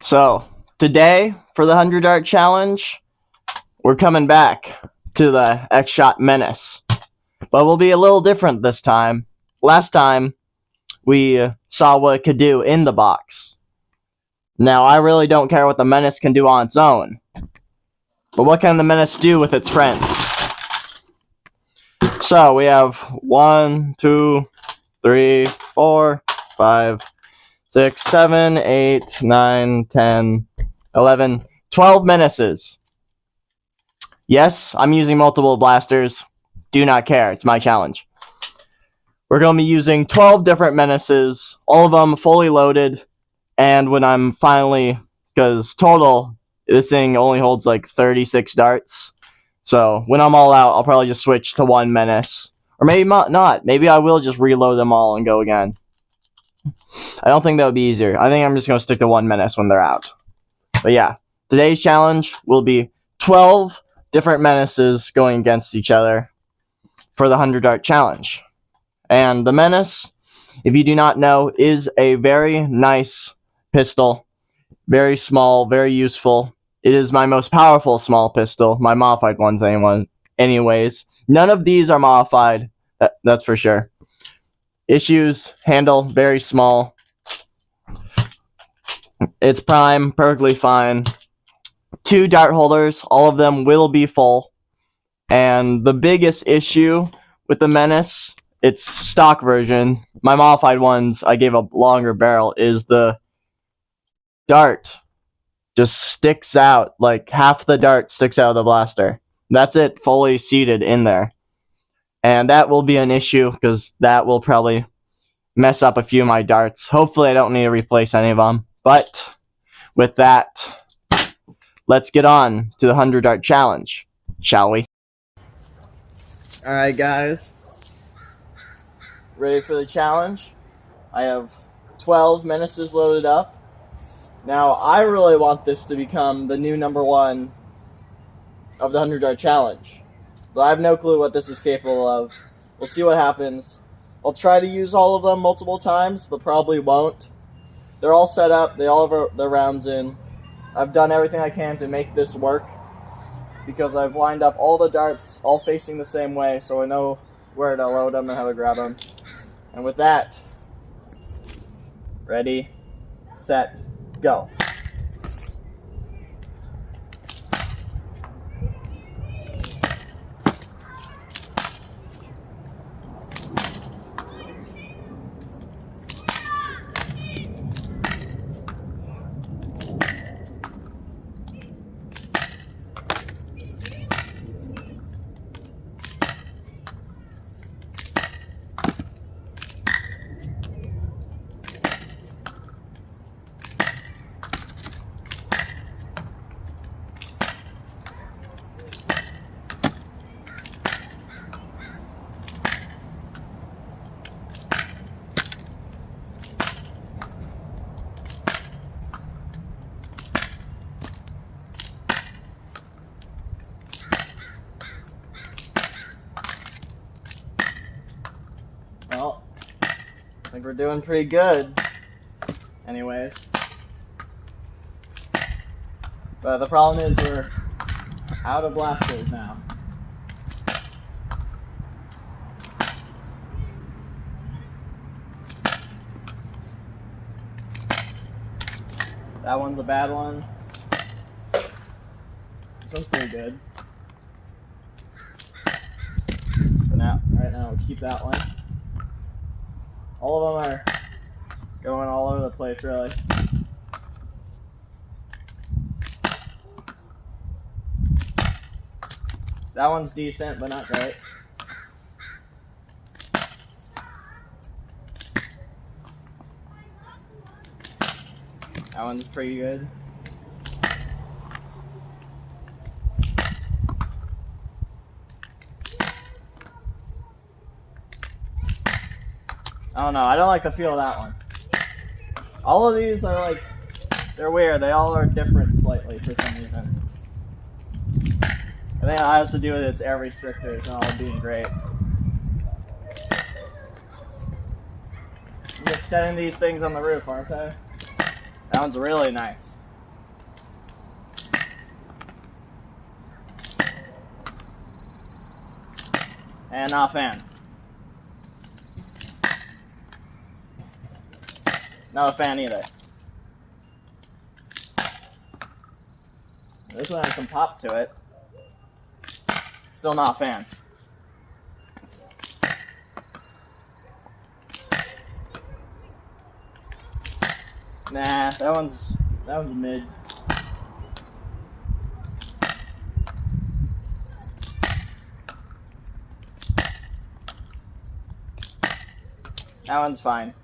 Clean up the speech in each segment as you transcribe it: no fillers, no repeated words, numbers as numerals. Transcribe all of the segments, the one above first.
So, today, for the 100 dart challenge, we're coming back to the X-Shot Menace. But we'll be a little different this time. Last time, we saw what it could do in the box. Now, I really don't care what the Menace can do on its own. But what can the Menace do with its friends? So, we have 1, 2, 3, 4, 5, 6, 7, 8, 9, 10, 11, 12 menaces. Yes, I'm using multiple blasters. Do not care. It's my challenge. We're going to be using 12 different menaces, all of them fully loaded. And when I'm finally, because total, this thing only holds like 36 darts. So when I'm all out, I'll probably just switch to one menace. Or maybe not. Maybe I will just reload them all and go again. I don't think that would be easier. I think I'm just going to stick to one menace when they're out. But yeah, today's challenge will be 12 different menaces going against each other for the 100 dart challenge. And the menace, if you do not know, is a very nice pistol. Very small, very useful. It is my most powerful small pistol. My modified ones anyways. None of these are modified, that's for sure. Issues, handle, very small. It's prime, perfectly fine. 2 dart holders, all of them will be full. And the biggest issue with the Menace, its stock version, my modified ones, I gave a longer barrel, is the dart just sticks out, like half the dart sticks out of the blaster. That's it, fully seated in there. And that will be an issue, because that will probably mess up a few of my darts. Hopefully I don't need to replace any of them. But with that, let's get on to the 100 dart challenge, shall we? Alright guys, ready for the challenge? I have 12 menaces loaded up. Now I really want this to become the new #1 of the 100 dart challenge. But I have no clue what this is capable of. We'll see what happens. I'll try to use all of them multiple times, but probably won't. They're all set up. They all have their rounds in. I've done everything I can to make this work, because I've lined up all the darts all facing the same way, so I know where to load them and how to grab them. And with that, ready, set, go. Well, I think we're doing pretty good. Anyways. But the problem is we're out of blasters now. That one's a bad one. This one's pretty good. For now, right now, we'll keep that one. All of them are going all over the place, really. That one's decent, but not great. That one's pretty good. I don't know, I don't like the feel of that one. All of these are like, they're weird. They all are different slightly for some reason. I think that has to do with its air restrictors not all being great. I'm just setting these things on the roof, aren't they? That one's really nice. And not a fan. Not a fan either. This one has some pop to it. Still not a fan. Nah, that one's a mid. That one's fine.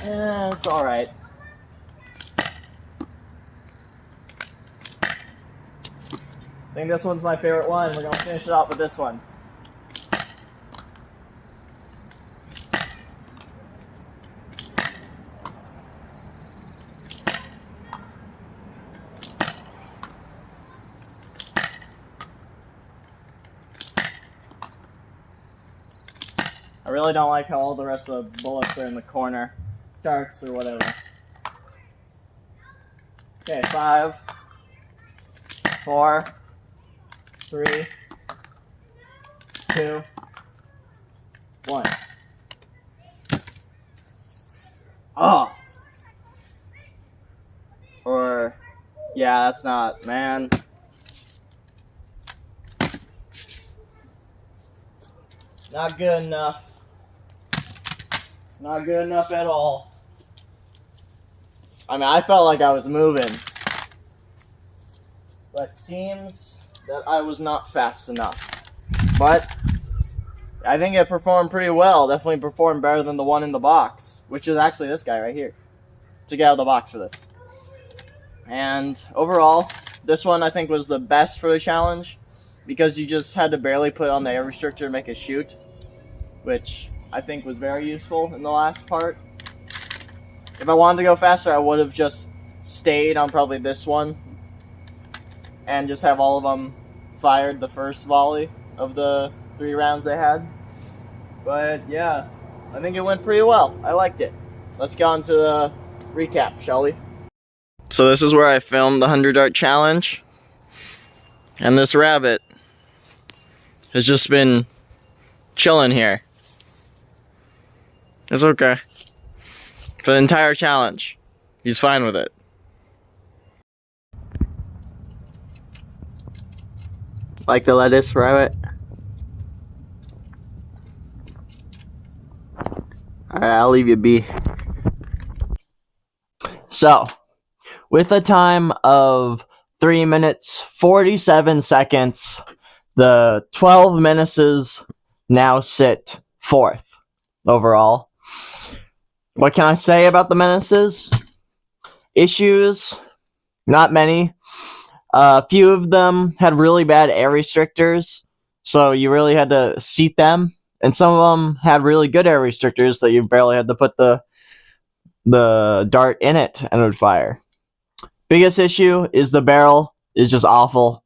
It's alright. I think this one's my favorite one. We're gonna finish it off with this one. I really don't like how all the rest of the bullets are in the corner. Darts or whatever. Okay, 5, 4, 3, 2, 1. Oh! Or, yeah, that's not, man. Not good enough. Not good enough at all. I mean, I felt like I was moving. But seems that I was not fast enough. But I think it performed pretty well. Definitely performed better than the one in the box, which is actually this guy right here. To get out of the box for this. And overall, this one I think was the best for the challenge because you just had to barely put on the air restrictor to make a shoot, which I think was very useful in the last part. If I wanted to go faster, I would have just stayed on probably this one and just have all of them fired the first volley of the 3 rounds they had. But yeah, I think it went pretty well. I liked it. Let's get on to the recap, shall we? So this is where I filmed the 100 dart challenge. And this rabbit has just been chilling here. It's okay. For the entire challenge, he's fine with it. Like the lettuce, rabbit? Alright, I'll leave you be. So, with a time of 3 minutes, 47 seconds, the 12 menaces now sit 4th overall. What can I say about the menaces? Issues, not many. A few of them had really bad air restrictors, so you really had to seat them. And some of them had really good air restrictors that you barely had to put the dart in it and it would fire. Biggest issue is the barrel is just awful.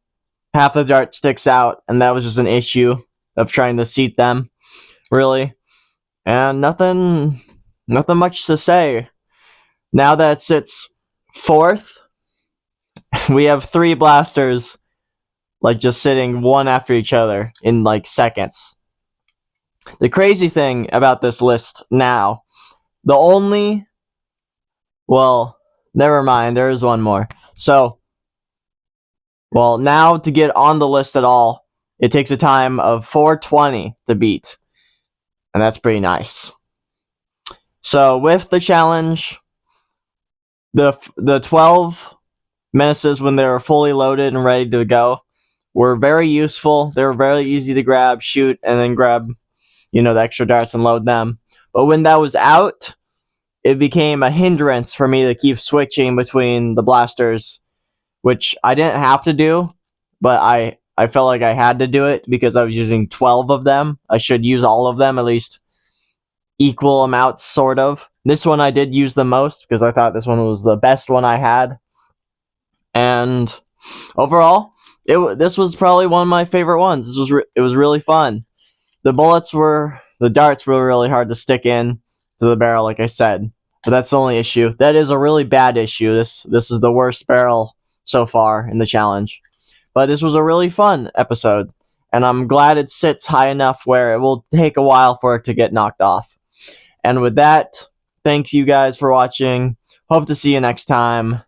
Half the dart sticks out, and that was just an issue of trying to seat them, really. And nothing much to say. Now that it sits 4th, we have 3 blasters, like, just sitting one after each other in, like, seconds. The crazy thing about this list now, well, never mind, there is one more. So, well, now to get on the list at all, it takes a time of 4:20 to beat. And that's pretty nice. So with the challenge, the 12 menaces, when they were fully loaded and ready to go, were very useful. They were very easy to grab, shoot, and then grab, the extra darts and load them. But when that was out, it became a hindrance for me to keep switching between the blasters, which I didn't have to do, but I felt like I had to do it because I was using 12 of them. I should use all of them, at least equal amounts, sort of. This one I did use the most because I thought this one was the best one I had. And overall, this was probably one of my favorite ones. It was really fun. The darts were really hard to stick in to the barrel, like I said. But that's the only issue. That is a really bad issue. This is the worst barrel so far in the challenge. But this was a really fun episode, and I'm glad it sits high enough where it will take a while for it to get knocked off. And with that, thanks you guys for watching. Hope to see you next time.